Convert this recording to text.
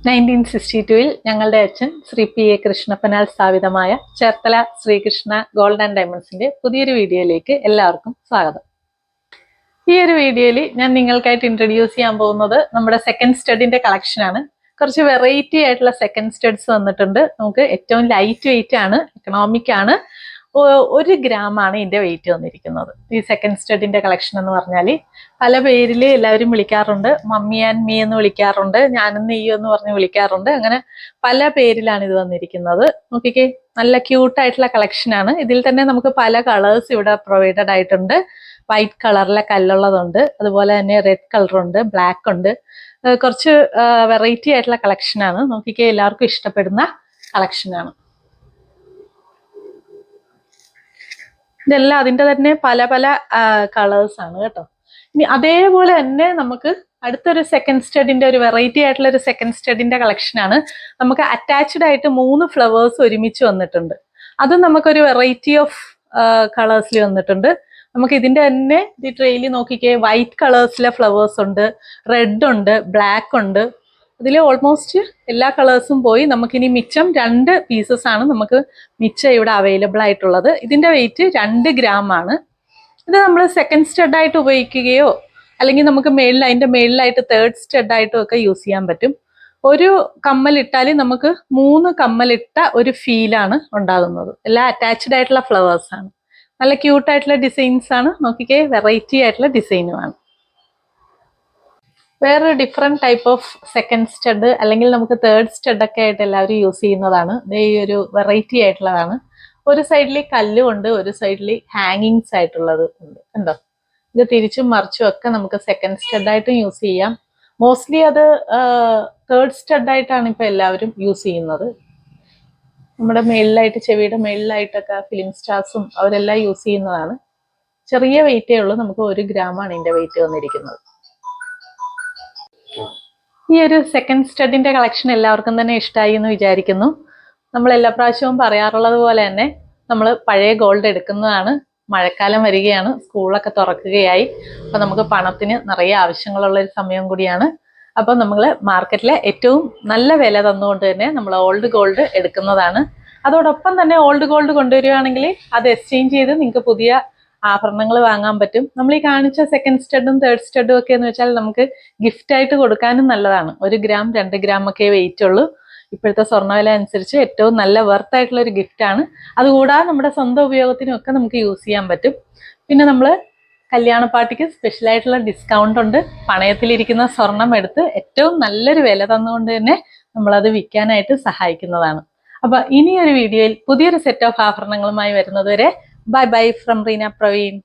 1962 ഞങ്ങളുടെ അച്ഛൻ Shri P A കൃഷ്ണപ്പനാൽ സ്ഥാപിതമായ ചേർത്തല ശ്രീകൃഷ്ണ ഗോൾഡ് ആൻഡ് ഡയമണ്ട്സിന്റെ പുതിയൊരു വീഡിയോയിലേക്ക് എല്ലാവർക്കും സ്വാഗതം. ഈ ഒരു വീഡിയോയിൽ ഞാൻ നിങ്ങൾക്കായിട്ട് ഇൻട്രൊഡ്യൂസ് ചെയ്യാൻ പോകുന്നത് നമ്മുടെ സെക്കൻഡ് സ്റ്റഡിന്റെ കളക്ഷനാണ്. കുറച്ച് വെറൈറ്റി ആയിട്ടുള്ള സെക്കൻഡ് സ്റ്റഡ്സ് വന്നിട്ടുണ്ട്. നമുക്ക് ഏറ്റവും ലൈറ്റ് വെയിറ്റ് ആണ്, എക്കണോമിക് ആണ്. 1 ഗ്രാമാണ് ഇതിന്റെ വെയിറ്റ് വന്നിരിക്കുന്നത്. ഈ സെക്കൻഡ് സ്റ്റഡിന്റെ കളക്ഷൻ എന്ന് പറഞ്ഞാൽ പല പേരിൽ എല്ലാവരും വിളിക്കാറുണ്ട്. മമ്മി ആൻഡ് മീ എന്ന് വിളിക്കാറുണ്ട്, ഞാനും നെയ്യോ എന്ന് പറഞ്ഞ് വിളിക്കാറുണ്ട്. അങ്ങനെ പല പേരിലാണ് ഇത് വന്നിരിക്കുന്നത്. നോക്കിക്കേ, നല്ല ക്യൂട്ടായിട്ടുള്ള കളക്ഷനാണ്. ഇതിൽ തന്നെ നമുക്ക് പല കളേഴ്സ് ഇവിടെ പ്രൊവൈഡഡ് ആയിട്ടുണ്ട്. വൈറ്റ് കളറിലെ കല്ലുള്ളതുണ്ട്, അതുപോലെ തന്നെ റെഡ് കളറുണ്ട്, ബ്ലാക്ക് ഉണ്ട്. കുറച്ച് വെറൈറ്റി ആയിട്ടുള്ള കളക്ഷനാണ്. നോക്കിക്കേ, എല്ലാവർക്കും ഇഷ്ടപ്പെടുന്ന കളക്ഷനാണ്. ഇതെല്ലാം അതിൻ്റെ തന്നെ പല പല കളേഴ്സ് ആണ് കേട്ടോ. ഇനി അതേപോലെ തന്നെ നമുക്ക് അടുത്തൊരു സെക്കൻഡ് സ്റ്റഡിന്റെ ഒരു വെറൈറ്റി ആയിട്ടുള്ള ഒരു സെക്കൻഡ് സ്റ്റഡിന്റെ കളക്ഷനാണ്. നമുക്ക് അറ്റാച്ച്ഡ് ആയിട്ട് 3 ഫ്ലവേഴ്സ് ഒരുമിച്ച് വന്നിട്ടുണ്ട്. അതും നമുക്കൊരു വെറൈറ്റി ഓഫ് കളേഴ്സിൽ വന്നിട്ടുണ്ട്. നമുക്ക് ഇതിന്റെ തന്നെ ഈ ട്രെയിൽ നോക്കിക്കേ, വൈറ്റ് കളേഴ്സിലെ ഫ്ലവേഴ്സ് ഉണ്ട്, റെഡ് ഉണ്ട്, ബ്ലാക്ക് ഉണ്ട്. ഇതിൽ ഓൾമോസ്റ്റ് എല്ലാ കളേഴ്സും പോയി. നമുക്കിനി മിച്ചം 2 പീസസ് ആണ് നമുക്ക് മിച്ചം ഇവിടെ അവൈലബിൾ ആയിട്ടുള്ളത്. ഇതിന്റെ വെയിറ്റ് 2 ഗ്രാം ആണ്. ഇത് നമ്മൾ സെക്കൻഡ് സ്റ്റഡായിട്ട് ഉപയോഗിക്കുകയോ അല്ലെങ്കിൽ നമുക്ക് അതിന്റെ മേളിലായിട്ട് തേർഡ് സ്റ്റഡായിട്ടും ഒക്കെ യൂസ് ചെയ്യാൻ പറ്റും. ഒരു കമ്മലിട്ടാൽ നമുക്ക് 3 കമ്മലിട്ട ഒരു ഫീലാണ് ഉണ്ടാകുന്നത്. എല്ലാം അറ്റാച്ച്ഡ് ആയിട്ടുള്ള ഫ്ലവേഴ്സ് ആണ്. നല്ല ക്യൂട്ടായിട്ടുള്ള ഡിസൈൻസ് ആണ്. നോക്കിക്കേ, വെറൈറ്റി ആയിട്ടുള്ള ഡിസൈനുമാണ്. വേറൊരു different type of second stud അല്ലെങ്കിൽ നമുക്ക് തേർഡ് സ്റ്റഡൊക്കെ ആയിട്ട് എല്ലാവരും യൂസ് ചെയ്യുന്നതാണ്. ഈ ഒരു വെറൈറ്റി ആയിട്ടുള്ളതാണ്. ഒരു സൈഡിൽ കല്ലുമുണ്ട്, ഒരു സൈഡിൽ ഹാങ്ങിങ്സ് ആയിട്ടുള്ളത് ഉണ്ട്. കണ്ടോ, ഇത് തിരിച്ചും മറിച്ചും ഒക്കെ നമുക്ക് സെക്കൻഡ് സ്റ്റഡായിട്ടും യൂസ് ചെയ്യാം. മോസ്റ്റ്ലി അത് തേർഡ് സ്റ്റഡായിട്ടാണ് ഇപ്പോൾ എല്ലാവരും യൂസ് ചെയ്യുന്നത്. നമ്മുടെ മേളിലായിട്ട്, ചെവിയുടെ മേളിലായിട്ടൊക്കെ ഫിലിം സ്റ്റാർസും അവരെല്ലാം യൂസ് ചെയ്യുന്നതാണ്. ചെറിയ വെയിറ്റേ ഉള്ളൂ. നമുക്ക് 1 ഗ്രാമാണ് ഇതിൻ്റെ വെയിറ്റ് വന്നിരിക്കുന്നത്. ഈ ഒരു സെക്കൻഡ് സ്റ്റഡിന്റെ കളക്ഷൻ എല്ലാവർക്കും തന്നെ ഇഷ്ടമായി എന്ന് വിചാരിക്കുന്നു. നമ്മൾ എല്ലാ പ്രാവശ്യവും പറയാറുള്ളത് പോലെ തന്നെ നമ്മൾ പഴയ ഗോൾഡ് എടുക്കുന്നതാണ്. മഴക്കാലം വരികയാണ്, സ്കൂളൊക്കെ തുറക്കുകയായി. അപ്പം നമുക്ക് പണത്തിന് നിറയെ ആവശ്യങ്ങളുള്ള ഒരു സമയം കൂടിയാണ്. അപ്പം നമ്മൾ മാർക്കറ്റിലെ ഏറ്റവും നല്ല വില തന്നുകൊണ്ട് തന്നെ നമ്മൾ ഓൾഡ് ഗോൾഡ് എടുക്കുന്നതാണ്. അതോടൊപ്പം തന്നെ ഓൾഡ് ഗോൾഡ് കൊണ്ടുവരികയാണെങ്കിൽ അത് എക്സ്ചേഞ്ച് ചെയ്ത് നിങ്ങൾക്ക് പുതിയ ആഭരണങ്ങൾ വാങ്ങാൻ പറ്റും. നമ്മൾ ഈ കാണിച്ച സെക്കൻഡ് സ്റ്റഡും തേർഡ് സ്റ്റഡും ഒക്കെ എന്ന് വെച്ചാൽ നമുക്ക് ഗിഫ്റ്റ് ആയിട്ട് കൊടുക്കാനും നല്ലതാണ്. 1 ഗ്രാം 2 ഗ്രാം ഒക്കെ വെയിറ്റ് ഉള്ളൂ. ഇപ്പോഴത്തെ സ്വർണ്ണവില അനുസരിച്ച് ഏറ്റവും നല്ല വർത്ത് ആയിട്ടുള്ള ഒരു ഗിഫ്റ്റാണ്. അതുകൂടാതെ നമ്മുടെ സ്വന്തം ഉപയോഗത്തിനും ഒക്കെ നമുക്ക് യൂസ് ചെയ്യാൻ പറ്റും. പിന്നെ നമ്മൾ കല്യാണ പാർട്ടിക്ക് സ്പെഷ്യലായിട്ടുള്ള ഡിസ്കൗണ്ട് ഉണ്ട്. പണയത്തിലിരിക്കുന്ന സ്വർണം എടുത്ത് ഏറ്റവും നല്ലൊരു വില തന്നുകൊണ്ട് തന്നെ നമ്മളത് വിൽക്കാനായിട്ട് സഹായിക്കുന്നതാണ്. അപ്പൊ ഇനിയൊരു വീഡിയോയിൽ പുതിയൊരു സെറ്റ് ഓഫ് ആഭരണങ്ങളുമായി വരുന്നത് വരെ bye bye from Reena Praveen.